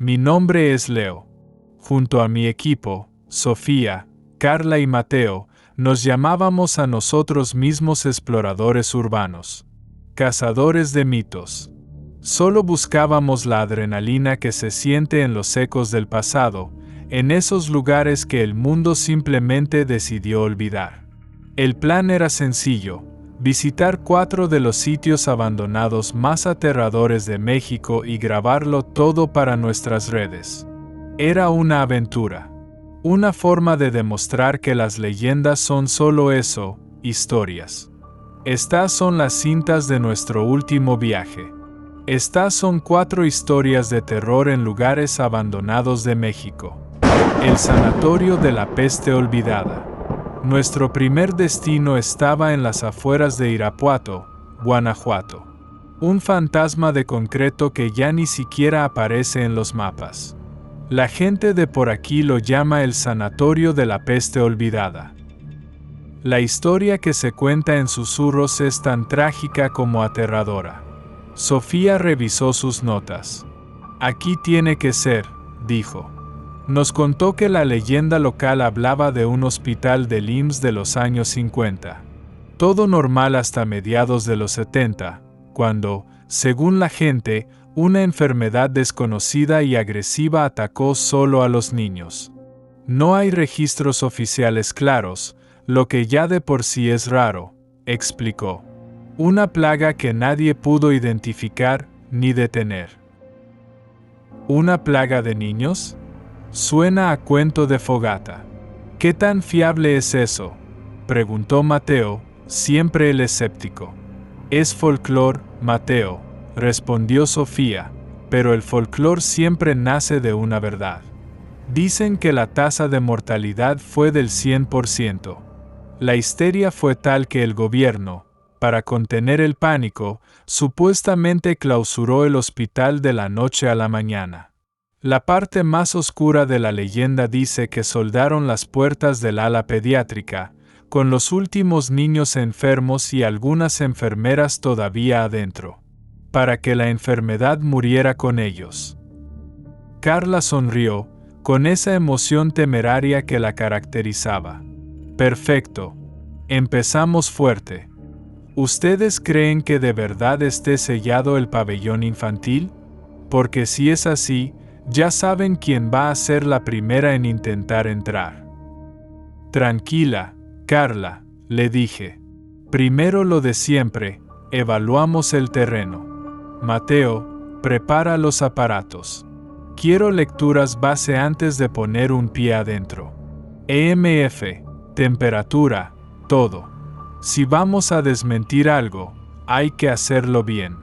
Mi nombre es Leo. Junto a mi equipo, Sofía, Carla y Mateo, nos llamábamos a nosotros mismos exploradores urbanos, cazadores de mitos. Solo buscábamos la adrenalina que se siente en los ecos del pasado, en esos lugares que el mundo simplemente decidió olvidar. El plan era sencillo: visitar 4 de los sitios abandonados más aterradores de México y grabarlo todo para nuestras redes. Era una aventura. Una forma de demostrar que las leyendas son solo eso, historias. Estas son las cintas de nuestro último viaje. Estas son 4 historias de terror en lugares abandonados de México. El sanatorio de la peste olvidada. Nuestro primer destino estaba en las afueras de Irapuato, Guanajuato. Un fantasma de concreto que ya ni siquiera aparece en los mapas. La gente de por aquí lo llama el sanatorio de la peste olvidada. La historia que se cuenta en susurros es tan trágica como aterradora. Sofía revisó sus notas. Aquí tiene que ser, dijo. Nos contó que la leyenda local hablaba de un hospital del IMSS de los años 50. Todo normal hasta mediados de los 70, cuando, según la gente, una enfermedad desconocida y agresiva atacó solo a los niños. No hay registros oficiales claros, lo que ya de por sí es raro, explicó. Una plaga que nadie pudo identificar ni detener. ¿Una plaga de niños? Suena a cuento de fogata. ¿Qué tan fiable es eso?, preguntó Mateo, siempre el escéptico. Es folclore, Mateo, respondió Sofía, pero el folclore siempre nace de una verdad. Dicen que la tasa de mortalidad fue del 100%. La histeria fue tal que el gobierno, para contener el pánico, supuestamente clausuró el hospital de la noche a la mañana. La parte más oscura de la leyenda dice que soldaron las puertas del ala pediátrica, con los últimos niños enfermos y algunas enfermeras todavía adentro, para que la enfermedad muriera con ellos. Carla sonrió, con esa emoción temeraria que la caracterizaba. Perfecto. Empezamos fuerte. ¿Ustedes creen que de verdad esté sellado el pabellón infantil? Porque si es así, ya saben quién va a ser la primera en intentar entrar. Tranquila, Carla, le dije. Primero lo de siempre, evaluamos el terreno. Mateo, prepara los aparatos. Quiero lecturas base antes de poner un pie adentro. EMF, temperatura, todo. Si vamos a desmentir algo, hay que hacerlo bien.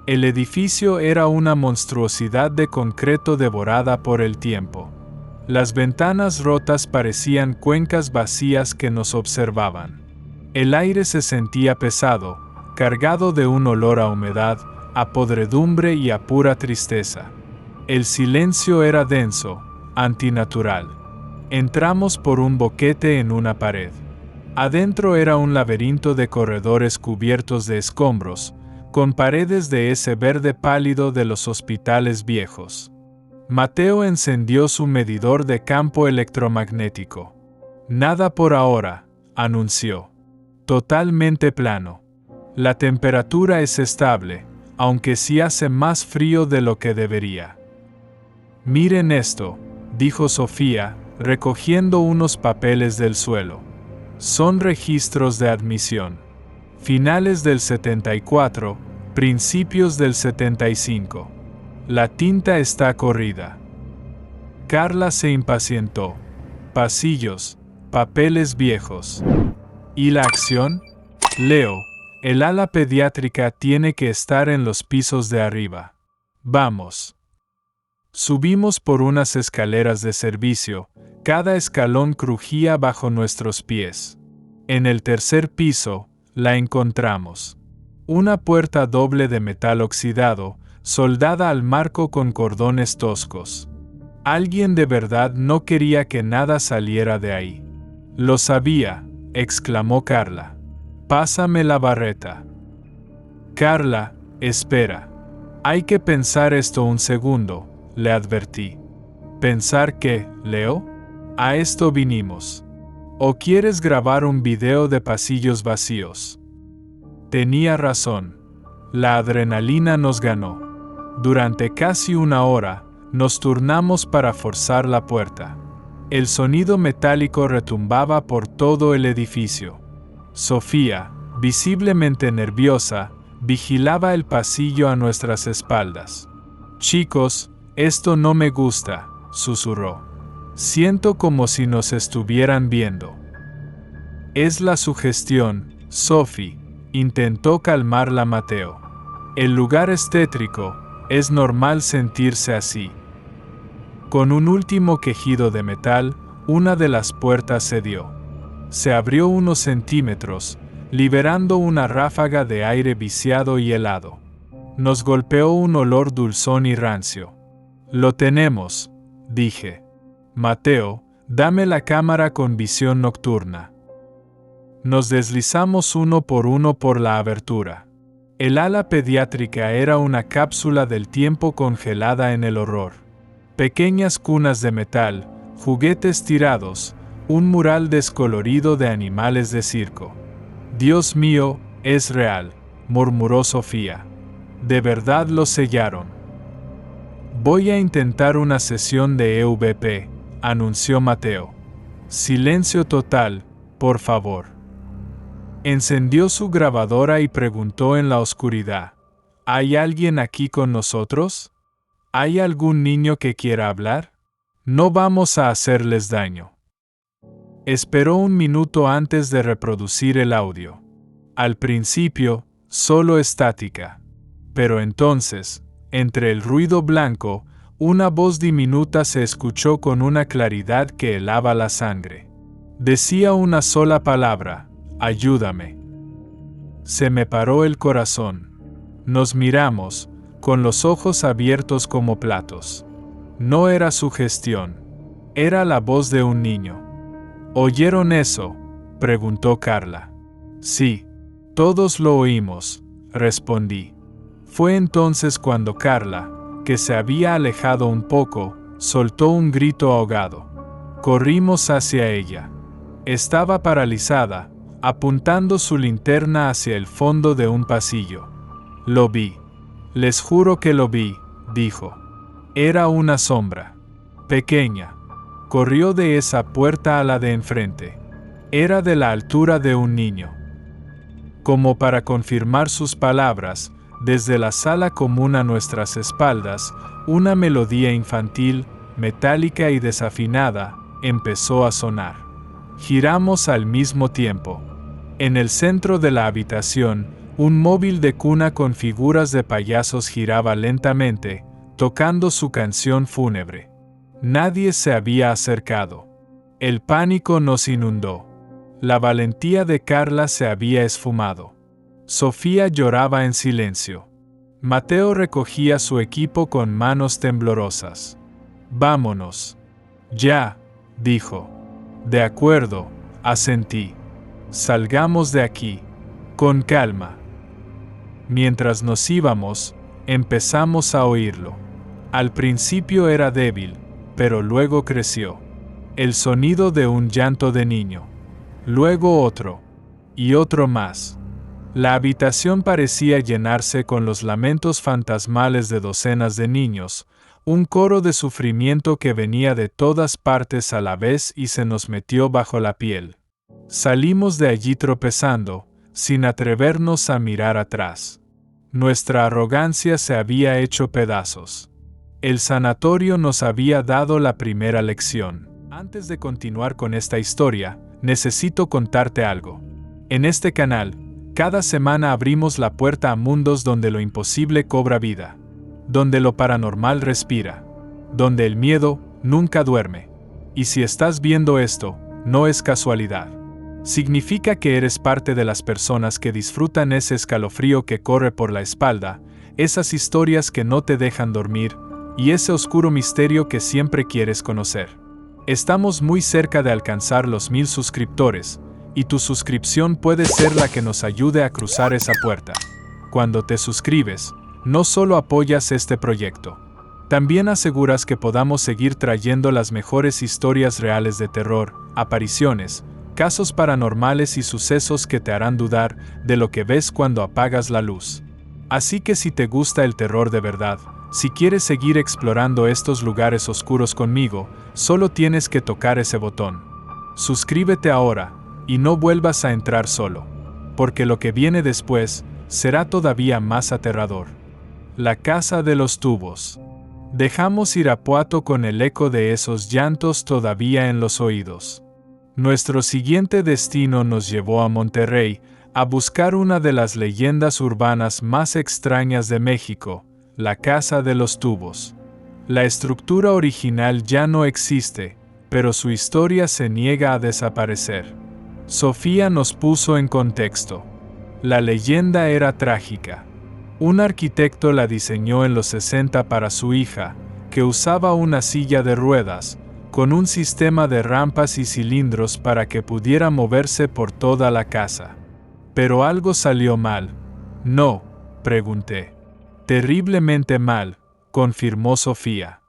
El edificio era una monstruosidad de concreto devorada por el tiempo. Las ventanas rotas parecían cuencas vacías que nos observaban. El aire se sentía pesado, cargado de un olor a humedad, a podredumbre y a pura tristeza. El silencio era denso, antinatural. Entramos por un boquete en una pared. Adentro era un laberinto de corredores cubiertos de escombros, con paredes de ese verde pálido de los hospitales viejos. Mateo encendió su medidor de campo electromagnético. Nada por ahora, anunció. Totalmente plano. La temperatura es estable, aunque sí hace más frío de lo que debería. Miren esto, dijo Sofía, recogiendo unos papeles del suelo. Son registros de admisión. Finales del 74, principios del 75. La tinta está corrida. Carla se impacientó. Pasillos, papeles viejos. ¿Y la acción? Leo, el ala pediátrica tiene que estar en los pisos de arriba. Vamos. Subimos por unas escaleras de servicio, cada escalón crujía bajo nuestros pies. En el tercer piso, la encontramos. Una puerta doble de metal oxidado, soldada al marco con cordones toscos. Alguien de verdad no quería que nada saliera de ahí. Lo sabía, exclamó Carla. Pásame la barreta. Carla, espera. Hay que pensar esto un segundo, le advertí. ¿Pensar qué, Leo? A esto vinimos. ¿O quieres grabar un video de pasillos vacíos? Tenía razón. La adrenalina nos ganó. Durante casi una hora, nos turnamos para forzar la puerta. El sonido metálico retumbaba por todo el edificio. Sofía, visiblemente nerviosa, vigilaba el pasillo a nuestras espaldas. «Chicos, esto no me gusta», susurró. «Siento como si nos estuvieran viendo». «Es la sugestión, Sophie», intentó calmarla Mateo. «El lugar es tétrico, es normal sentirse así». Con un último quejido de metal, una de las puertas cedió. Se abrió unos centímetros, liberando una ráfaga de aire viciado y helado. Nos golpeó un olor dulzón y rancio. «Lo tenemos», dije. «Mateo, dame la cámara con visión nocturna». Nos deslizamos uno por la abertura. El ala pediátrica era una cápsula del tiempo congelada en el horror. Pequeñas cunas de metal, juguetes tirados, un mural descolorido de animales de circo. «Dios mío, es real», murmuró Sofía. «De verdad lo sellaron». «Voy a intentar una sesión de EVP», anunció Mateo. «Silencio total, por favor». Encendió su grabadora y preguntó en la oscuridad: «¿Hay alguien aquí con nosotros? ¿Hay algún niño que quiera hablar? No vamos a hacerles daño». Esperó un minuto antes de reproducir el audio. Al principio, solo estática. Pero entonces, entre el ruido blanco, una voz diminuta se escuchó con una claridad que helaba la sangre. Decía una sola palabra: «Ayúdame». Se me paró el corazón. Nos miramos, con los ojos abiertos como platos. No era sugestión. Era la voz de un niño. «¿Oyeron eso?», preguntó Carla. «Sí, todos lo oímos», respondí. Fue entonces cuando Carla, que se había alejado un poco, soltó un grito ahogado. Corrimos hacia ella. Estaba paralizada, apuntando su linterna hacia el fondo de un pasillo. «Lo vi. Les juro que lo vi», dijo. Era una sombra. Pequeña. Corrió de esa puerta a la de enfrente. Era de la altura de un niño. Como para confirmar sus palabras, desde la sala común a nuestras espaldas, una melodía infantil, metálica y desafinada, empezó a sonar. Giramos al mismo tiempo. En el centro de la habitación, un móvil de cuna con figuras de payasos giraba lentamente, tocando su canción fúnebre. Nadie se había acercado. El pánico nos inundó. La valentía de Carla se había esfumado. Sofía lloraba en silencio. Mateo recogía su equipo con manos temblorosas. «Vámonos». «Ya», dijo. «De acuerdo», asentí. «Salgamos de aquí. Con calma». Mientras nos íbamos, empezamos a oírlo. Al principio era débil, pero luego creció. El sonido de un llanto de niño. Luego otro. Y otro más. La habitación parecía llenarse con los lamentos fantasmales de docenas de niños, un coro de sufrimiento que venía de todas partes a la vez y se nos metió bajo la piel. Salimos de allí tropezando, sin atrevernos a mirar atrás. Nuestra arrogancia se había hecho pedazos. El sanatorio nos había dado la primera lección. Antes de continuar con esta historia, necesito contarte algo. En este canal, cada semana abrimos la puerta a mundos donde lo imposible cobra vida, donde lo paranormal respira, donde el miedo nunca duerme. Y si estás viendo esto, no es casualidad. Significa que eres parte de las personas que disfrutan ese escalofrío que corre por la espalda, esas historias que no te dejan dormir, y ese oscuro misterio que siempre quieres conocer. Estamos muy cerca de alcanzar los 1000 suscriptores, y tu suscripción puede ser la que nos ayude a cruzar esa puerta. Cuando te suscribes, no solo apoyas este proyecto, También aseguras que podamos seguir trayendo las mejores historias reales de terror, apariciones, casos paranormales y sucesos que te harán dudar de lo que ves cuando apagas la luz. Así que si te gusta el terror de verdad, si quieres seguir explorando estos lugares oscuros conmigo, solo tienes que tocar ese botón. Suscríbete ahora, y no vuelvas a entrar solo, porque lo que viene después será todavía más aterrador. La casa de los tubos. Dejamos Irapuato con el eco de esos llantos todavía en los oídos. Nuestro siguiente destino nos llevó a Monterrey, a buscar una de las leyendas urbanas más extrañas de México, la Casa de los Tubos. La estructura original ya no existe, pero su historia se niega a desaparecer. Sofía nos puso en contexto. La leyenda era trágica. Un arquitecto la diseñó en los 60 para su hija, que usaba una silla de ruedas, con un sistema de rampas y cilindros para que pudiera moverse por toda la casa. Pero algo salió mal. No, pregunté. Terriblemente mal, confirmó Sofía.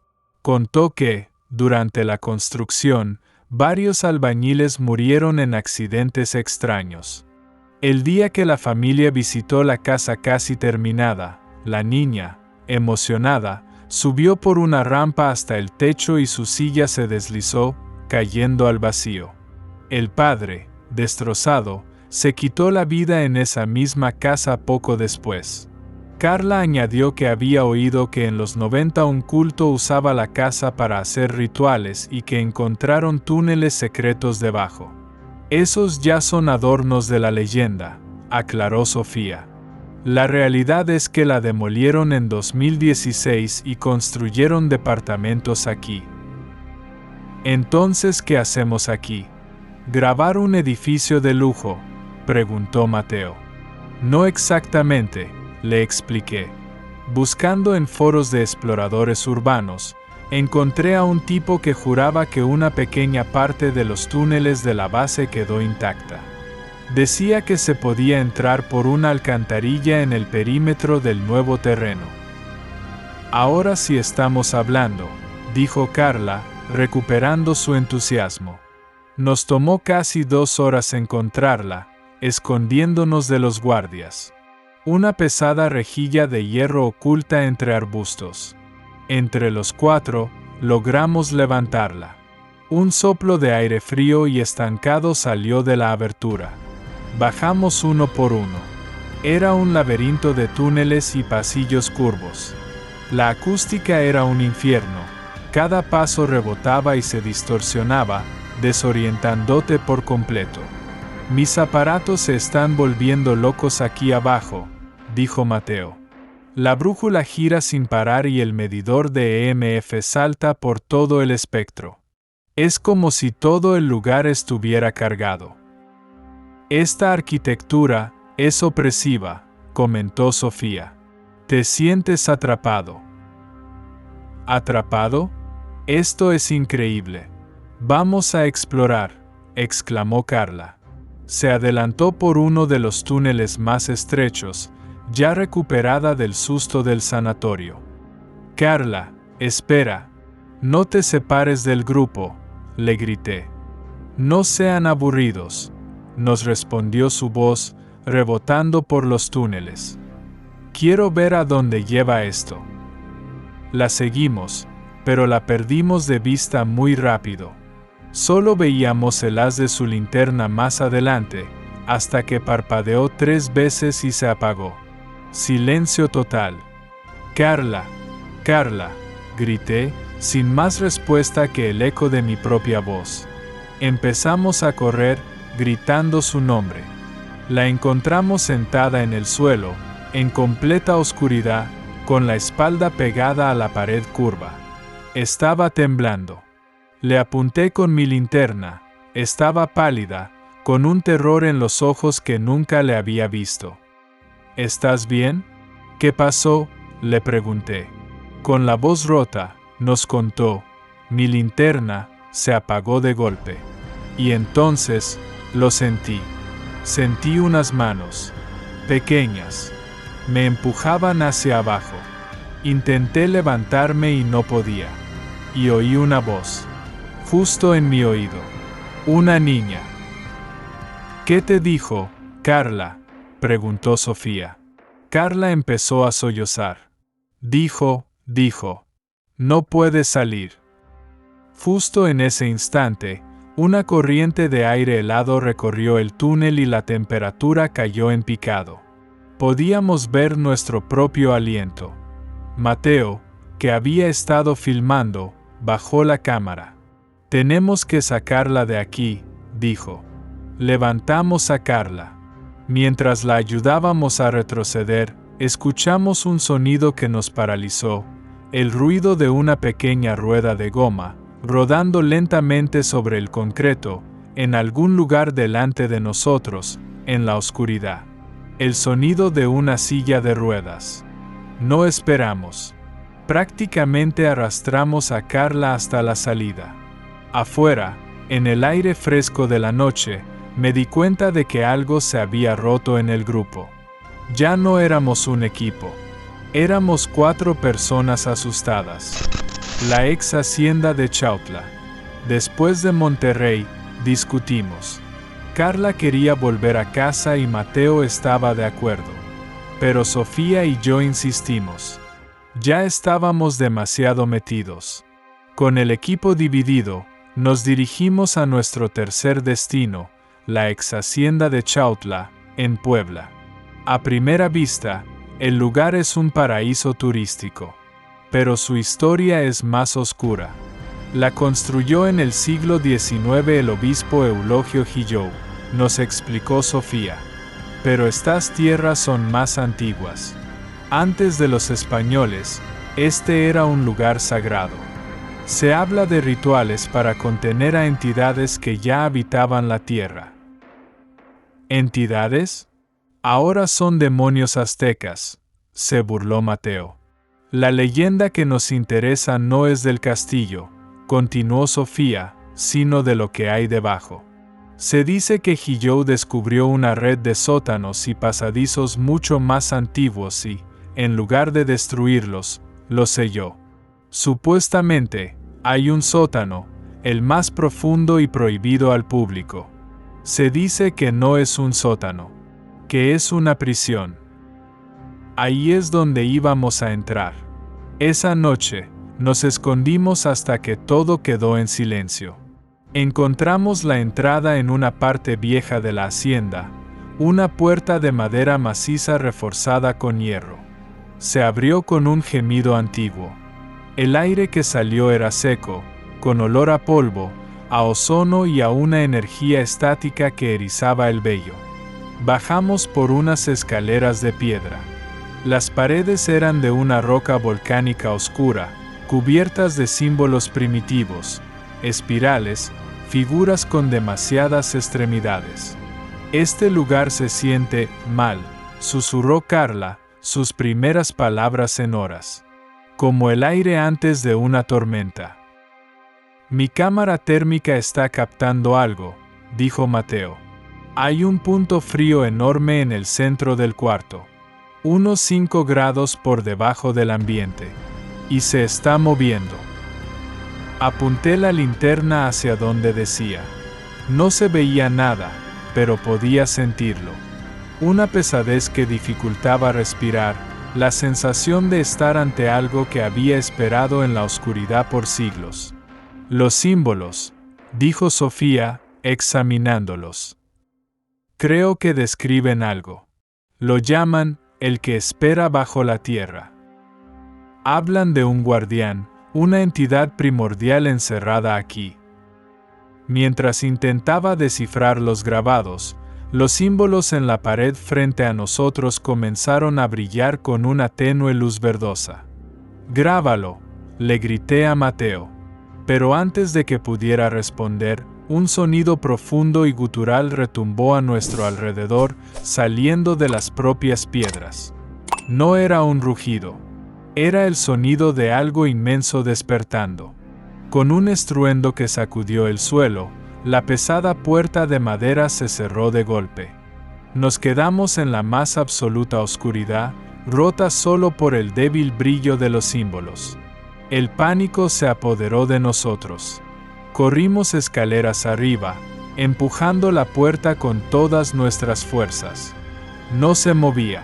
Contó que, durante la construcción, varios albañiles murieron en accidentes extraños. El día que la familia visitó la casa casi terminada, la niña, emocionada, subió por una rampa hasta el techo y su silla se deslizó, cayendo al vacío. El padre, destrozado, se quitó la vida en esa misma casa poco después. Carla añadió que había oído que en los 90 un culto usaba la casa para hacer rituales y que encontraron túneles secretos debajo. Esos ya son adornos de la leyenda, aclaró Sofía. La realidad es que la demolieron en 2016 y construyeron departamentos aquí. Entonces, ¿qué hacemos aquí? ¿Grabar un edificio de lujo?, preguntó Mateo. No exactamente, le expliqué. Buscando en foros de exploradores urbanos, encontré a un tipo que juraba que una pequeña parte de los túneles de la base quedó intacta. Decía que se podía entrar por una alcantarilla en el perímetro del nuevo terreno. Ahora sí estamos hablando, dijo Carla, recuperando su entusiasmo. Nos tomó casi 2 horas encontrarla, escondiéndonos de los guardias. Una pesada rejilla de hierro oculta entre arbustos. Entre los 4, logramos levantarla. Un soplo de aire frío y estancado salió de la abertura. Bajamos uno por uno. Era un laberinto de túneles y pasillos curvos. La acústica era un infierno. Cada paso rebotaba y se distorsionaba, desorientándote por completo. Mis aparatos se están volviendo locos aquí abajo, dijo Mateo. La brújula gira sin parar y el medidor de EMF salta por todo el espectro. Es como si todo el lugar estuviera cargado. Esta arquitectura es opresiva, comentó Sofía. ¿Te sientes atrapado? ¿Atrapado? Esto es increíble. Vamos a explorar, exclamó Carla. Se adelantó por uno de los túneles más estrechos, ya recuperada del susto del sanatorio. Carla, espera. No te separes del grupo, le grité. No sean aburridos, nos respondió su voz, rebotando por los túneles. Quiero ver a dónde lleva esto. La seguimos, pero la perdimos de vista muy rápido. Solo veíamos el haz de su linterna más adelante, hasta que parpadeó 3 veces y se apagó. Silencio total. Carla, Carla, grité, sin más respuesta que el eco de mi propia voz. Empezamos a correr, gritando su nombre. La encontramos sentada en el suelo, en completa oscuridad, con la espalda pegada a la pared curva. Estaba temblando. Le apunté con mi linterna. Estaba pálida, con un terror en los ojos que nunca le había visto. ¿Estás bien? ¿Qué pasó?, le pregunté. Con la voz rota, nos contó. Mi linterna se apagó de golpe. Y entonces, lo sentí. Sentí unas manos, pequeñas. Me empujaban hacia abajo. Intenté levantarme y no podía. Y oí una voz. Justo en mi oído. Una niña. ¿Qué te dijo, Carla?, preguntó Sofía. Carla empezó a sollozar. Dijo, no puedes salir. Justo en ese instante, una corriente de aire helado recorrió el túnel y la temperatura cayó en picado. Podíamos ver nuestro propio aliento. Mateo, que había estado filmando, bajó la cámara. Tenemos que sacarla de aquí, dijo. Levantamos a Carla. Mientras la ayudábamos a retroceder, escuchamos un sonido que nos paralizó, el ruido de una pequeña rueda de goma, rodando lentamente sobre el concreto, en algún lugar delante de nosotros, en la oscuridad. El sonido de una silla de ruedas. No esperamos. Prácticamente arrastramos a Carla hasta la salida. Afuera, en el aire fresco de la noche, me di cuenta de que algo se había roto en el grupo. Ya no éramos un equipo. Éramos 4 personas asustadas. La ex hacienda de Chautla. Después de Monterrey, discutimos. Carla quería volver a casa y Mateo estaba de acuerdo. Pero Sofía y yo insistimos. Ya estábamos demasiado metidos. Con el equipo dividido, nos dirigimos a nuestro tercer destino, la ex hacienda de Chautla, en Puebla. A primera vista, el lugar es un paraíso turístico. Pero su historia es más oscura. La construyó en el siglo XIX el obispo Eulogio Gillou, nos explicó Sofía. Pero estas tierras son más antiguas. Antes de los españoles, este era un lugar sagrado. Se habla de rituales para contener a entidades que ya habitaban la tierra. ¿Entidades? Ahora son demonios aztecas, se burló Mateo. La leyenda que nos interesa no es del castillo, continuó Sofía, sino de lo que hay debajo. Se dice que Gillou descubrió una red de sótanos y pasadizos mucho más antiguos y, en lugar de destruirlos, los selló. Supuestamente, hay un sótano, el más profundo y prohibido al público. Se dice que no es un sótano, que es una prisión. Ahí es donde íbamos a entrar. Esa noche, nos escondimos hasta que todo quedó en silencio. Encontramos la entrada en una parte vieja de la hacienda, una puerta de madera maciza reforzada con hierro. Se abrió con un gemido antiguo. El aire que salió era seco, con olor a polvo, a ozono y a una energía estática que erizaba el vello. Bajamos por unas escaleras de piedra. Las paredes eran de una roca volcánica oscura, cubiertas de símbolos primitivos, espirales, figuras con demasiadas extremidades. Este lugar se siente mal, susurró Carla, sus primeras palabras en horas. Como el aire antes de una tormenta. Mi cámara térmica está captando algo, dijo Mateo. Hay un punto frío enorme en el centro del cuarto. Unos 5 grados por debajo del ambiente. Y se está moviendo. Apunté la linterna hacia donde decía. No se veía nada, pero podía sentirlo. Una pesadez que dificultaba respirar, la sensación de estar ante algo que había esperado en la oscuridad por siglos. Los símbolos, dijo Sofía, examinándolos. Creo que describen algo. Lo llaman el que espera bajo la tierra. Hablan de un guardián, una entidad primordial encerrada aquí. Mientras intentaba descifrar los grabados, los símbolos en la pared frente a nosotros comenzaron a brillar con una tenue luz verdosa. «Grábalo», le grité a Mateo. Pero antes de que pudiera responder, un sonido profundo y gutural retumbó a nuestro alrededor, saliendo de las propias piedras. No era un rugido. Era el sonido de algo inmenso despertando. Con un estruendo que sacudió el suelo, la pesada puerta de madera se cerró de golpe. Nos quedamos en la más absoluta oscuridad, rota solo por el débil brillo de los símbolos. El pánico se apoderó de nosotros. Corrimos escaleras arriba, empujando la puerta con todas nuestras fuerzas. No se movía.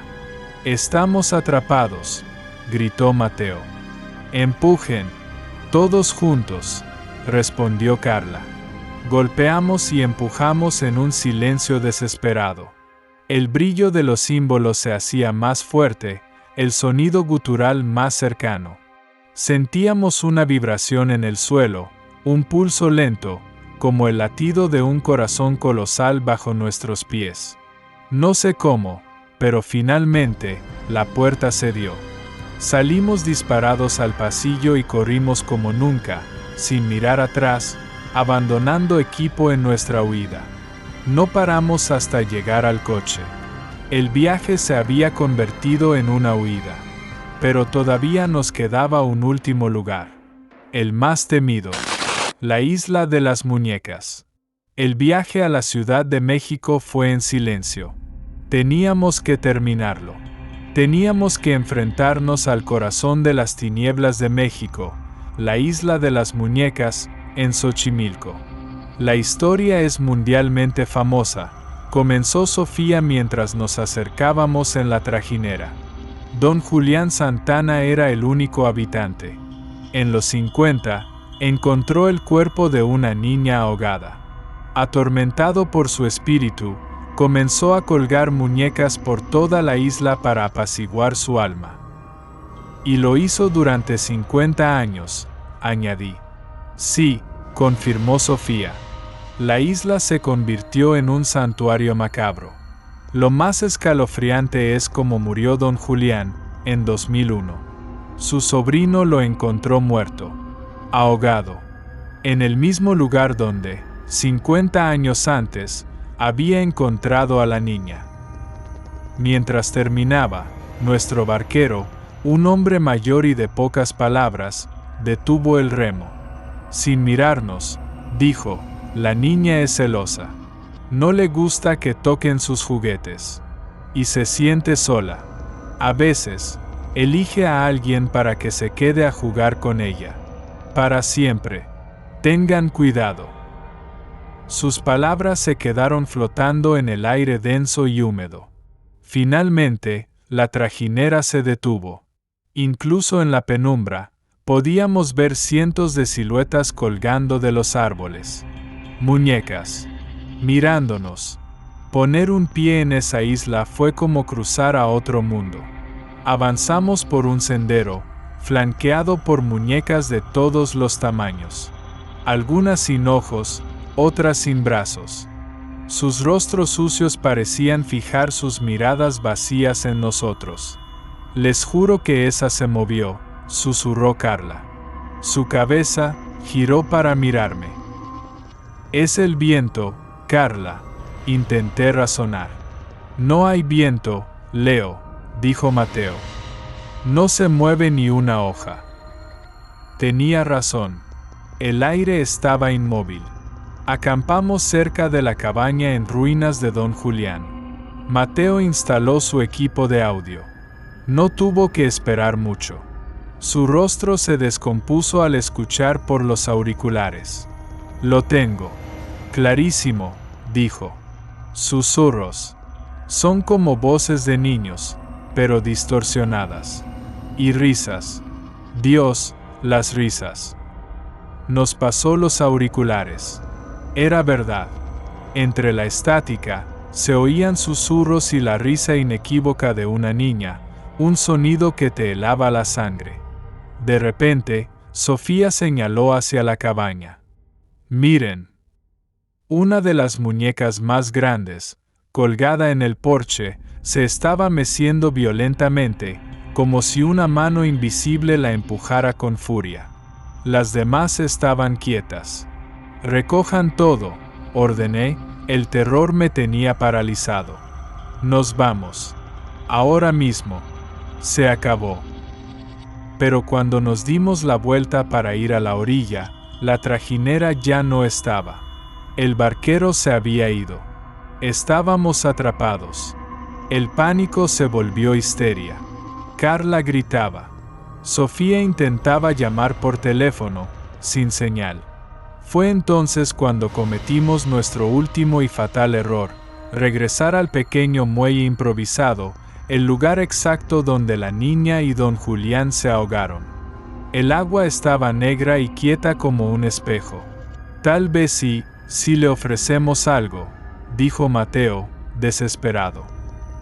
«Estamos atrapados», gritó Mateo. «Empujen, todos juntos», respondió Carla. Golpeamos y empujamos en un silencio desesperado. El brillo de los símbolos se hacía más fuerte, el sonido gutural más cercano. Sentíamos una vibración en el suelo, un pulso lento, como el latido de un corazón colosal bajo nuestros pies. No sé cómo, pero finalmente, la puerta cedió. Salimos disparados al pasillo y corrimos como nunca, sin mirar atrás, abandonando equipo en nuestra huida. No paramos hasta llegar al coche. El viaje se había convertido en una huida. Pero todavía nos quedaba un último lugar. El más temido. La isla de las muñecas. El viaje a la Ciudad de México fue en silencio. Teníamos que terminarlo. Teníamos que enfrentarnos al corazón de las tinieblas de México, la isla de las muñecas, en Xochimilco. La historia es mundialmente famosa. Comenzó Sofía mientras nos acercábamos en la trajinera. Don Julián Santana era el único habitante. En los 50, encontró el cuerpo de una niña ahogada. Atormentado por su espíritu, comenzó a colgar muñecas por toda la isla para apaciguar su alma. Y lo hizo durante 50 años, añadí. Sí, confirmó Sofía. La isla se convirtió en un santuario macabro. Lo más escalofriante es cómo murió don Julián, en 2001. Su sobrino lo encontró muerto, ahogado, en el mismo lugar donde, 50 años antes, había encontrado a la niña. Mientras terminaba, nuestro barquero, un hombre mayor y de pocas palabras, detuvo el remo. Sin mirarnos, dijo: «La niña es celosa. No le gusta que toquen sus juguetes. Y se siente sola. A veces, elige a alguien para que se quede a jugar con ella. Para siempre. Tengan cuidado». Sus palabras se quedaron flotando en el aire denso y húmedo. Finalmente, la trajinera se detuvo. Incluso en la penumbra, podíamos ver cientos de siluetas colgando de los árboles. Muñecas. Mirándonos. Poner un pie en esa isla fue como cruzar a otro mundo. Avanzamos por un sendero, flanqueado por muñecas de todos los tamaños. Algunas sin ojos, otras sin brazos. Sus rostros sucios parecían fijar sus miradas vacías en nosotros. «Les juro que esa se movió», susurró Carla. Su cabeza giró para mirarme. «Es el viento, Carla», intenté razonar. «No hay viento, Leo», dijo Mateo. «No se mueve ni una hoja». Tenía razón. El aire estaba inmóvil. Acampamos cerca de la cabaña en ruinas de don Julián. Mateo instaló su equipo de audio. No tuvo que esperar mucho. Su rostro se descompuso al escuchar por los auriculares. «Lo tengo. Clarísimo», dijo. Susurros. Son como voces de niños, pero distorsionadas. Y risas. Dios, las risas. Nos pasó los auriculares. Era verdad. Entre la estática, se oían susurros y la risa inequívoca de una niña, un sonido que te helaba la sangre. De repente, Sofía señaló hacia la cabaña. «Miren». Una de las muñecas más grandes, colgada en el porche, se estaba meciendo violentamente, como si una mano invisible la empujara con furia. Las demás estaban quietas. «Recojan todo», ordené, el terror me tenía paralizado. «Nos vamos. Ahora mismo». Se acabó. Pero cuando nos dimos la vuelta para ir a la orilla, la trajinera ya no estaba. El barquero se había ido. Estábamos atrapados. El pánico se volvió histeria. Carla gritaba. Sofía intentaba llamar por teléfono, sin señal. Fue entonces cuando cometimos nuestro último y fatal error, regresar al pequeño muelle improvisado, el lugar exacto donde la niña y don Julián se ahogaron. El agua estaba negra y quieta como un espejo. Tal vez si le ofrecemos algo, dijo Mateo, desesperado.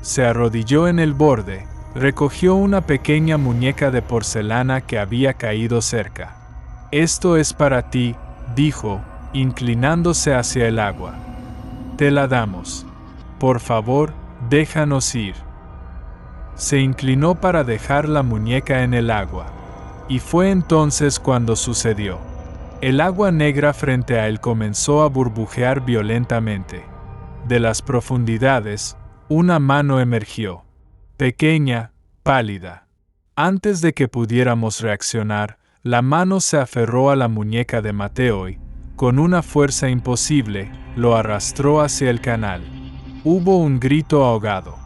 Se arrodilló en el borde, recogió una pequeña muñeca de porcelana que había caído cerca. Esto es para ti, dijo, inclinándose hacia el agua. Te la damos. Por favor, déjanos ir. Se inclinó para dejar la muñeca en el agua. Y fue entonces cuando sucedió. El agua negra frente a él comenzó a burbujear violentamente. De las profundidades, una mano emergió. Pequeña, pálida. Antes de que pudiéramos reaccionar, la mano se aferró a la muñeca de Mateo y, con una fuerza imposible, lo arrastró hacia el canal. Hubo un grito ahogado.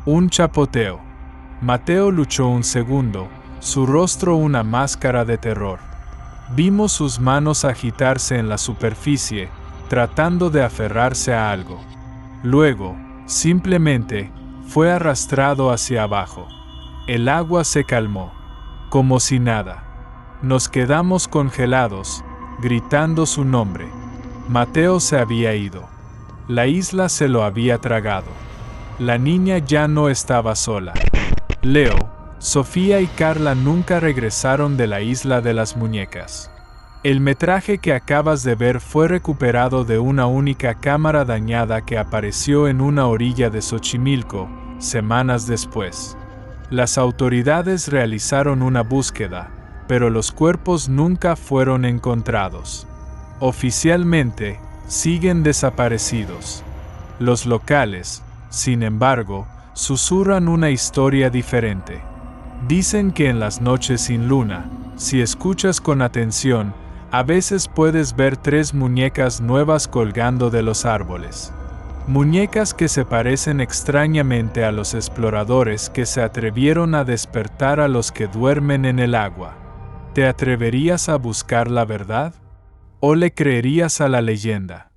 Un chapoteo. Mateo luchó un segundo, su rostro una máscara de terror. Vimos sus manos agitarse en la superficie, tratando de aferrarse a algo. Luego, simplemente, fue arrastrado hacia abajo. El agua se calmó, como si nada. Nos quedamos congelados, gritando su nombre. Mateo se había ido. La isla se lo había tragado. La niña ya no estaba sola. Leo, Sofía y Carla nunca regresaron de la isla de las muñecas. El metraje que acabas de ver fue recuperado de una única cámara dañada que apareció en una orilla de Xochimilco, semanas después. Las autoridades realizaron una búsqueda, pero los cuerpos nunca fueron encontrados. Oficialmente, siguen desaparecidos. Los locales, sin embargo, susurran una historia diferente. Dicen que en las noches sin luna, si escuchas con atención, a veces puedes ver 3 muñecas nuevas colgando de los árboles. Muñecas que se parecen extrañamente a los exploradores que se atrevieron a despertar a los que duermen en el agua. ¿Te atreverías a buscar la verdad? ¿O le creerías a la leyenda?